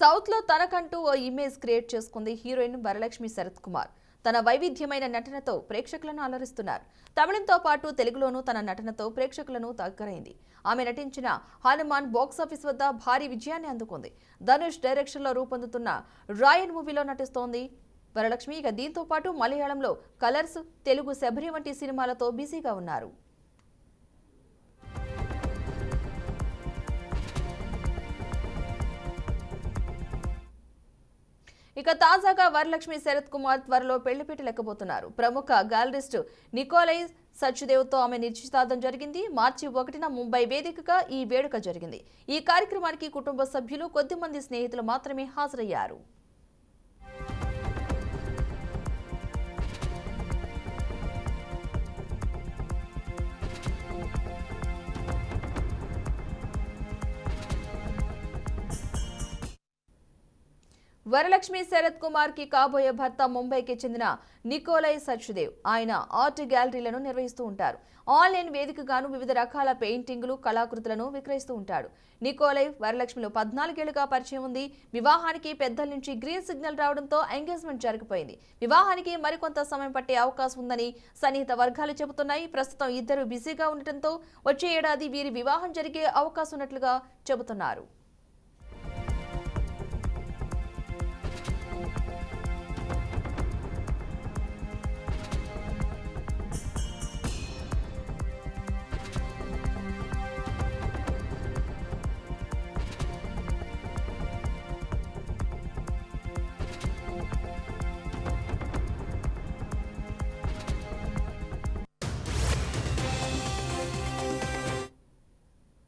South లో తనకంటూ ఓ image create చేసుకుంది హీరోయిన్ వరలక్ష్మి శరత్ కుమార్. తన వైవిధ్యమైన నటనతో ప్రేక్షకులను అలరిస్తున్నారు. తమిళంతో పాటు తెలుగులోనూ తన నటనతో ప్రేక్షకులను దగ్గరైంది. ఆమె నటించిన హనుమాన్ బాక్సాఫీస్ వద్ద భారీ విజయాన్ని అందుకుంది. ధనుష్ డైరెక్షన్ లో రూపొందుతున్న రాయన్ మూవీలో నటిస్తోంది వరలక్ష్మి. ఇక దీంతో పాటు మలయాళంలో కలర్స్, తెలుగు శబరి వంటి సినిమాలతో బిజీగా ఉన్నారు. ఇక తాజాగా వరలక్ష్మి శరత్ కుమార్ త్వరలో పెళ్లిపీట లెక్కబోతున్నారు. ప్రముఖ గ్యాలరిస్ట్ నికోలై సచ్దేవ్ తో ఆమె నిశ్చితార్థం జరిగింది. మార్చి 1న ముంబై వేదికగా ఈ వేడుక జరిగింది. ఈ కార్యక్రమానికి కుటుంబ సభ్యులు, కొద్దిమంది స్నేహితులు మాత్రమే హాజరయ్యారు. వరలక్ష్మి శరత్ కుమార్ కి కాబోయే భర్త ముంబైకి చెందిన నికోలై సచ్దేవ్. ఆయన ఆర్ట్ గ్యాలరీలను నిర్వహిస్తూ ఉంటారు. ఆన్లైన్ వేదికగాను వివిధ రకాల పెయింటింగులు, కళాకృతులను విక్రయిస్తూ ఉంటాడు. నికోలై వరలక్ష్మిలో 14 ఏళ్లుగా పరిచయం ఉంది. వివాహానికి పెద్దల నుంచి గ్రీన్ సిగ్నల్ రావడంతో ఎంగేజ్మెంట్ జరిగిపోయింది. వివాహానికి మరికొంత సమయం పట్టే అవకాశం ఉందని సన్నిహిత వర్గాలు చెబుతున్నాయి. ప్రస్తుతం ఇద్దరు బిజీగా ఉండటంతో వచ్చే ఏడాది వీరి వివాహం జరిగే అవకాశం ఉన్నట్లుగా చెబుతున్నారు.